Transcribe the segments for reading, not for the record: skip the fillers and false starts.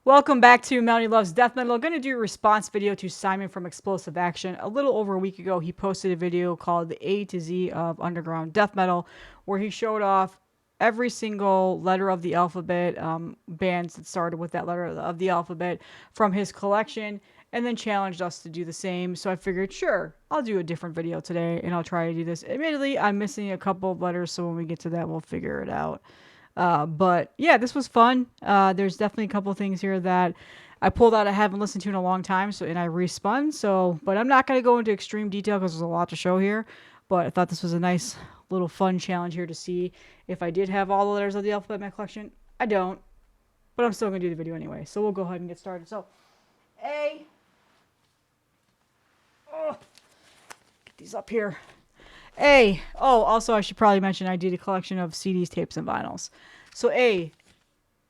Welcome back to Melanie Loves Death Metal. I'm going to do a response video to Simon from Explosive Action. A little over a week ago, he posted a video called The A to Z of Underground Death Metal, where he showed off every single letter of the alphabet, bands that started with that letter of the alphabet from his collection, and then challenged us to do the same. So I figured, sure, I'll do a different video today, and I'll try to do this. Admittedly, I'm missing a couple of letters, so when we get to that, we'll figure it out. But yeah, this was fun. There's definitely a couple things here that I pulled out I haven't listened to in a long time, and I respun. So, but I'm not going to go into extreme detail because there's a lot to show here. But I thought this was a nice little fun challenge here to see if I did have all the letters of the alphabet in my collection. I don't, but I'm still going to do the video anyway. So we'll go ahead and get started. So, A. Oh, get these up here. A. Oh, also I should probably mention I did a collection of CDs, tapes, and vinyls. So A.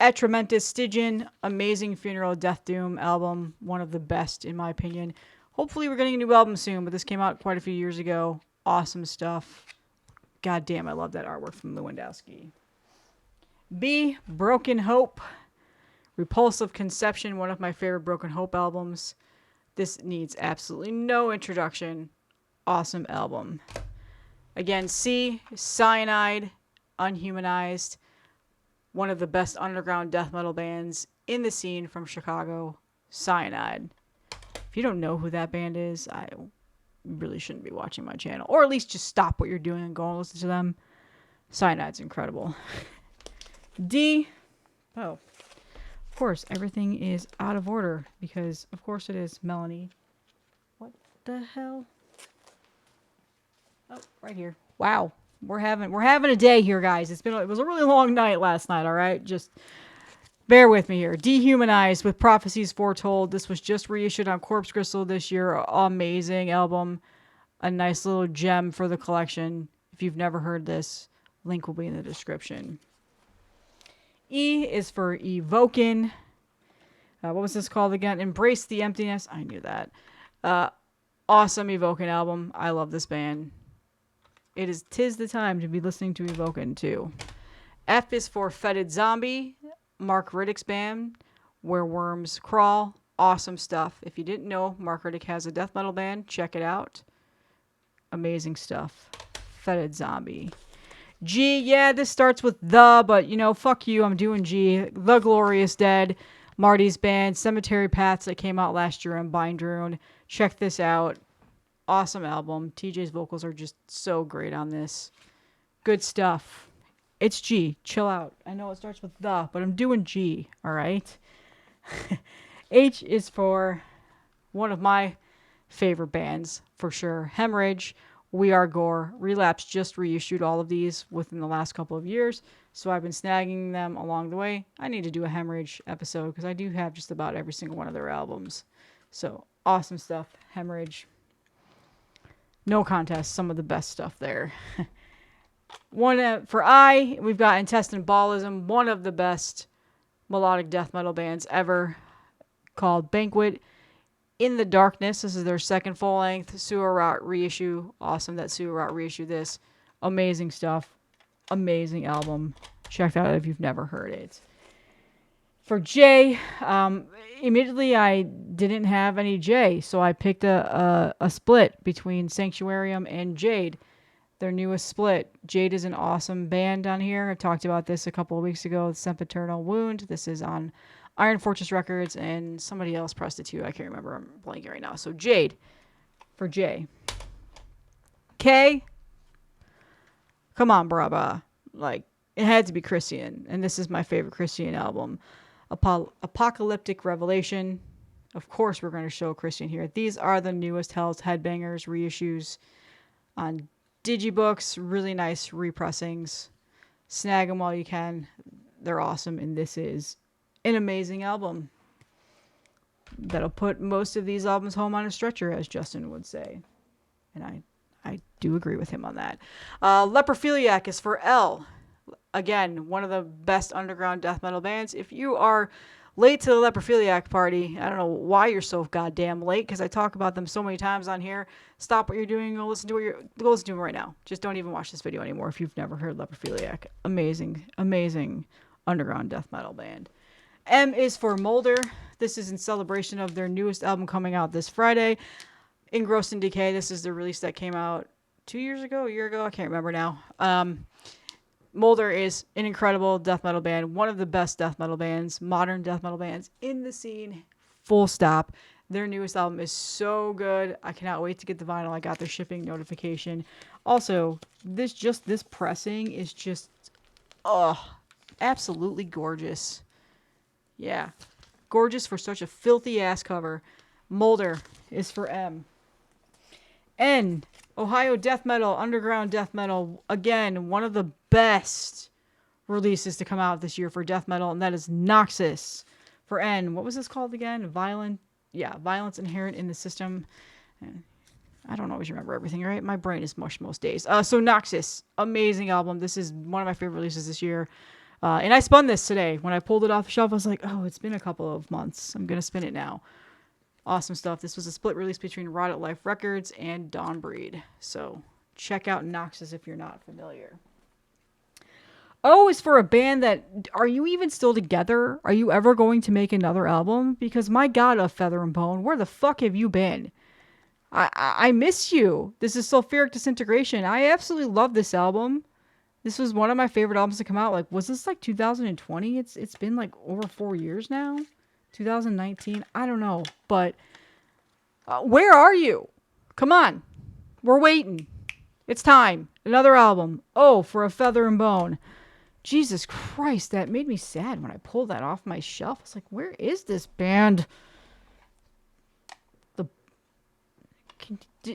Atramentus Stygian, amazing Funeral Death Doom album, one of the best in my opinion. Hopefully we're getting a new album soon, but this came out quite a few years ago. Awesome stuff. God damn, I love that artwork from Lewandowski. B. Broken Hope, Repulsive Conception, one of my favorite Broken Hope albums. This needs absolutely no introduction. Awesome album. Again, C. Cyanide, Unhumanized, one of the best underground death metal bands in the scene from Chicago, Cyanide. If you don't know who that band is, I really shouldn't be watching my channel. Or at least just stop what you're doing and go and listen to them. Cyanide's incredible. D. Oh, of course, everything is out of order because, of course, it is. Melanie. What the hell? Oh, right here. Wow. We're having a day here, guys. It was a really long night last night, all right? Just bear with me here. Dehumanized with Prophecies Foretold. This was just reissued on Corpse Crystal this year. Amazing album. A nice little gem for the collection. If you've never heard this, link will be in the description. E is for Evokin. What was this called again? Embrace the Emptiness. I knew that. Awesome Evokin album. I love this band. Tis the time to be listening to Evokin too. F is for Fetid Zombie, Mark Riddick's band, Where Worms Crawl. Awesome stuff. If you didn't know, Mark Riddick has a death metal band. Check it out. Amazing stuff. Fetid Zombie. G, yeah, this starts with the, but you know, fuck you, I'm doing G. The Glorious Dead, Marty's band, Cemetery Paths that came out last year on Bindrune. Check this out. Awesome album. TJ's vocals are just so great on this. Good stuff. It's G. Chill out. I know it starts with the, but I'm doing G. All right. H is for one of my favorite bands for sure. Hemorrhage, We Are Gore. Relapse just reissued all of these within the last couple of years, so I've been snagging them along the way. I need to do a Hemorrhage episode because I do have just about every single one of their albums. So awesome stuff. Hemorrhage. No contest, some of the best stuff there. One for I, we've got Intestine Ballism, one of the best melodic death metal bands ever, called Banquet. In the Darkness, this is their second full-length Sewer Rot reissue. Awesome that Sewer Rot reissued this. Amazing stuff. Amazing album. Check that out if you've never heard it. For J, immediately I didn't have any J, so I picked a split between Sanctuarium and Jade, their newest split. Jade is an awesome band on here. I talked about this a couple of weeks ago, Sempiternal Wound. This is on Iron Fortress Records, and somebody else pressed it too. I can't remember. I'm blanking right now. So Jade for J. K, come on, braba. Like, it had to be Christian, and this is my favorite Christian album. Apocalyptic Revelation. Of course we're going to show Christian here. These are the newest Hell's Headbangers reissues on Digibooks. Really nice repressings. Snag them while you can. They're awesome, and this is an amazing album that'll put most of these albums home on a stretcher, as Justin would say. And I do agree with him on that. Leprophiliac is for L. Again, one of the best underground death metal bands. If you are late to the Leprophiliac party, I don't know why you're so goddamn late, because I talk about them so many times on here. Stop what you're doing, go listen to them right now. Just don't even watch this video anymore if you've never heard Leprophiliac. Amazing, amazing underground death metal band. M is for Molder. This is in celebration of their newest album coming out this Friday. Engrossed in Decay. This is the release that came out 2 years ago, a year ago. I can't remember now. Molder is an incredible death metal band. One of the best death metal bands, modern death metal bands in the scene. Full stop. Their newest album is so good. I cannot wait to get the vinyl. I got their shipping notification. Also, this pressing is just, absolutely gorgeous. Yeah. Gorgeous for such a filthy ass cover. Molder is for M. N, Ohio death metal, underground death metal. Again, one of the best releases to come out this year for death metal, and that is Noxus. For N, what was this called again? Violence inherent in the system. I don't always remember everything, right? My brain is mush most days. So Noxus, amazing album. This is one of my favorite releases this year. And I spun this today. When I pulled it off the shelf, I was like, oh, it's been a couple of months. I'm going to spin it now. Awesome stuff. This was a split release between Rotted Life Records and Dawnbreed. So check out Noxus if you're not familiar. O is for a band that, are you even still together? Are you ever going to make another album? Because my God, Of Feather and Bone, where the fuck have you been? I miss you. This is Sulfuric Disintegration. I absolutely love this album. This was one of my favorite albums to come out. Like, was this like 2020? It's been like over 4 years now. 2019. I don't know, but where are you? Come on, we're waiting. It's time. Another album. Oh, for A Feather and Bone. Jesus Christ, that made me sad when I pulled that off my shelf. I was like, where is this band?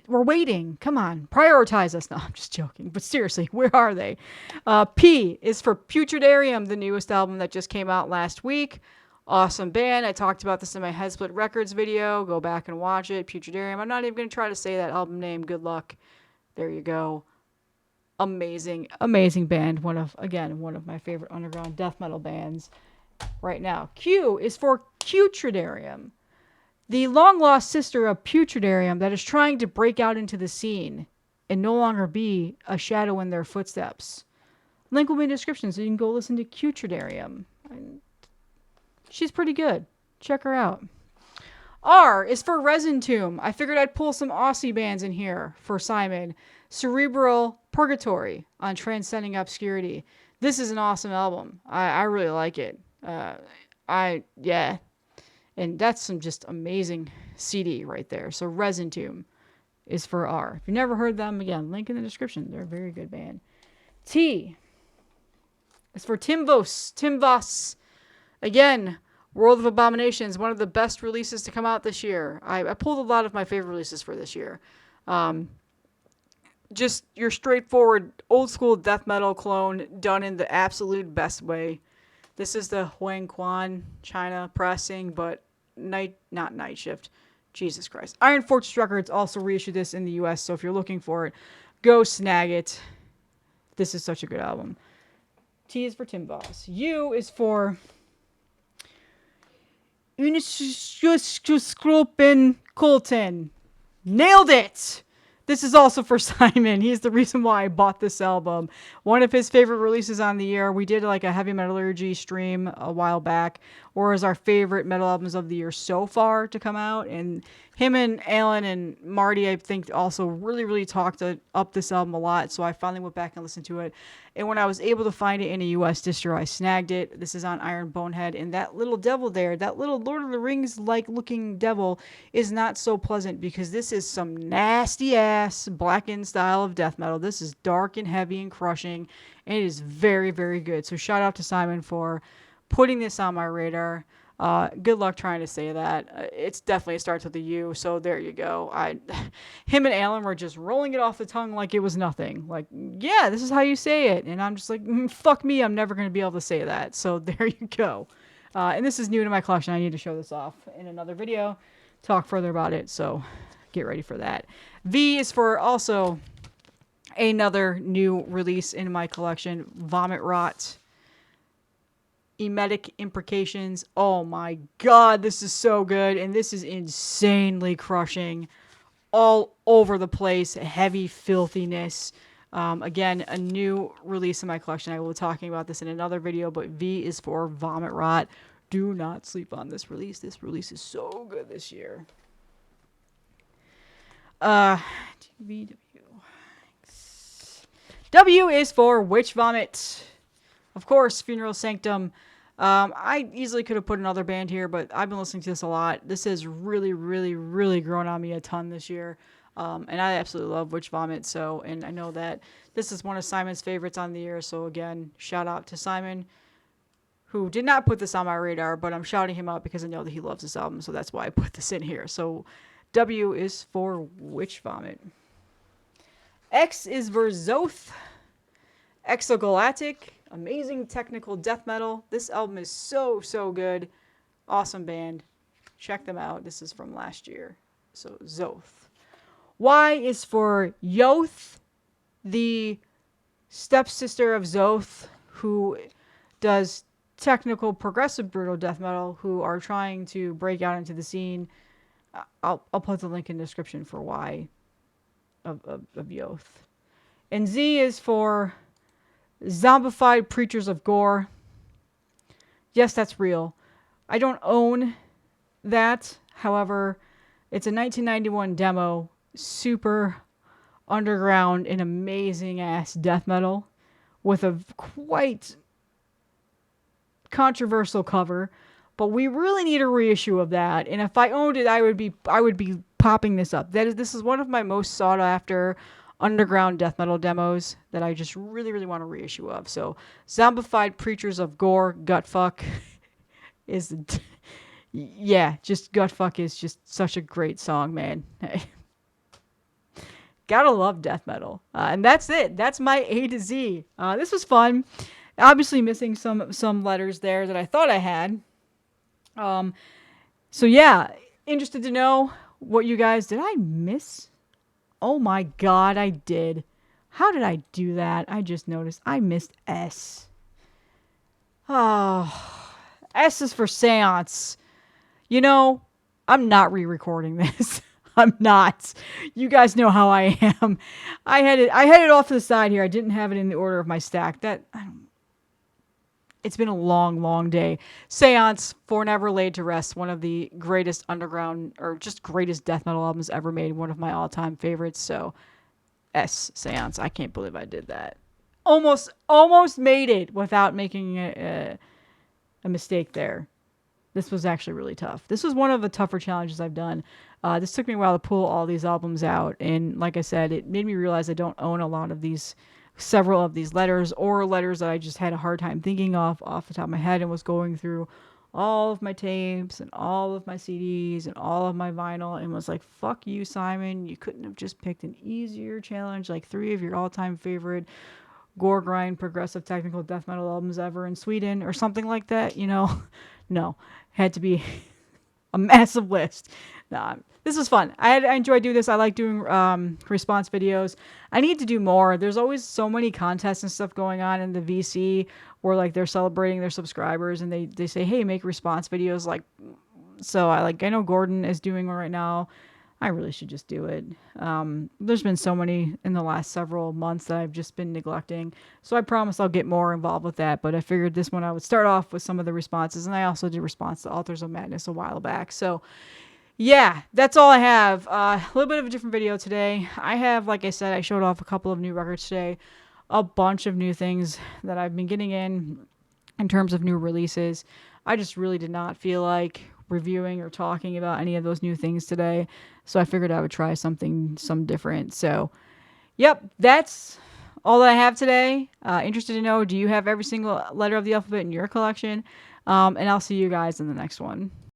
We're waiting. Come on. Prioritize us. No, I'm just joking. But seriously, where are they? P is for Putridarium, the newest album that just came out last week. Awesome band. I talked about this in my Head Split Records video. Go back and watch it. Putridarium. I'm not even going to try to say that album name. Good luck. There you go. Amazing, amazing band. One of my favorite underground death metal bands right now. Q is for Putridarium, the long-lost sister of Putridarium that is trying to break out into the scene and no longer be a shadow in their footsteps. Link will be in the description so you can go listen to Putridarium. She's pretty good. Check her out. R is for Resin Tomb. I figured I'd pull some Aussie bands in here for Simon. Cerebral Purgatory on Transcending Obscurity. This is an awesome album. I really like it. And that's some just amazing CD right there. So Resin Tomb is for R. If you've never heard them, again, link in the description. They're a very good band. T is for Timvos. Again, World of Abominations, one of the best releases to come out this year. I pulled a lot of my favorite releases for this year. Just your straightforward old school death metal clone done in the absolute best way. This is the Huang Quan China pressing, but not Night Shift. Jesus Christ. Iron Fortress Records also reissued this in the US, so if you're looking for it, go snag it. This is such a good album. T is for Tim Voss. U is for Unischuskruppen Colton. Nailed it! This is also for Simon. He's the reason why I bought this album. One of his favorite releases on the year. We did like a heavy metallurgy stream a while back, or as our favorite metal albums of the year so far to come out. And him and Alan and Marty, I think, also really talked up this album a lot. So I finally went back and listened to it. And when I was able to find it in a US distro, I snagged it. This is on Iron Bonehead. And that little devil there, that little Lord of the Rings-like looking devil, is not so pleasant because this is some nasty ass blackened style of death metal. This is dark and heavy and crushing. And it is very, very good. So shout out to Simon for putting this on my radar. Good luck trying to say that. It's definitely starts with a U, so there you go. Him and Alan were just rolling it off the tongue like it was nothing. Like, yeah, this is how you say it. And I'm just like, fuck me, I'm never going to be able to say that. So there you go. And this is new to my collection. I need to show this off in another video, talk further about it. So get ready for that. V is for also another new release in my collection, Vomit Rot. Emetic Imprecations. Oh my god, this is so good. And this is insanely crushing. All over the place. Heavy filthiness. Again, a new release in my collection. I will be talking about this in another video, but V is for Vomit Rot. do not sleep on this release. This release is so good this year. TVW. W is for Witch Vomit. Of course, Funeral Sanctum. I easily could have put another band here, but I've been listening to this a lot. This has really, really, really grown on me a ton this year. And I absolutely love Witch Vomit. So, and I know that this is one of Simon's favorites on the year. So again, shout out to Simon, who did not put this on my radar, but I'm shouting him out because I know that he loves this album. So that's why I put this in here. So W is for Witch Vomit. X is Verzoth. Exogalactic. Amazing technical death metal. This album is so, so good. Awesome band. Check them out. This is from last year. So, Zoth. Y is for Yoth, the stepsister of Zoth, who does technical progressive brutal death metal, who are trying to break out into the scene. I'll put the link in the description for Y of Yoth. And Z is for Zombified Preachers of Gore. Yes, that's real. I don't own that. However, it's a 1991 demo. Super underground and amazing ass death metal with a quite controversial cover. But we really need a reissue of that. And if I owned it, I would be popping this up. This is one of my most sought after underground death metal demos that I just really, really want a reissue of. So, Zombified Preachers of Gore, Gutfuck is, yeah, just Gutfuck is just such a great song, man. Gotta love death metal. And that's it. That's my A to Z. This was fun. Obviously missing some letters there that I thought I had. So yeah, interested to know what you guys, did I miss? Oh my God, I did. How did I do that? I just noticed I missed S. Oh, S is for Seance. You know, I'm not re-recording this. I'm not. You guys know how I am. I had it off to the side here. I didn't have it in the order of my stack. It's been a long, long day. Seance, For Never Laid to Rest, one of the greatest underground, or just greatest death metal albums ever made. One of my all-time favorites. So, S, Seance. I can't believe I did that. Almost made it without making a mistake there. This was actually really tough. This was one of the tougher challenges I've done. This took me a while to pull all these albums out. And like I said, it made me realize I don't own a lot of these, several of these letters, or letters that I just had a hard time thinking off the top of my head, and was going through all of my tapes and all of my CDs and all of my vinyl and was like, fuck you, Simon. You couldn't have just picked an easier challenge, like 3 of your all-time favorite gore grind progressive technical death metal albums ever in Sweden or something like that, you know? No, had to be a massive list. Nah, this was fun. I enjoy doing this. I like doing response videos. I need to do more. There's always so many contests and stuff going on in the VC where like they're celebrating their subscribers and they say, hey, make response videos. Like, so I know Gordon is doing one right now. I really should just do it. There's been so many in the last several months that I've just been neglecting. So I promise I'll get more involved with that. But I figured this one I would start off with some of the responses. And I also did response to Authors of Madness a while back. So yeah, that's all I have. A little bit of a different video today. I have, like I said, I showed off a couple of new records today. A bunch of new things that I've been getting in terms of new releases. I just really did not feel like reviewing or talking about any of those new things today. So I figured I would try some different. So, yep, that's all that I have today. Interested to know, do you have every single letter of the alphabet in your collection? And I'll see you guys in the next one.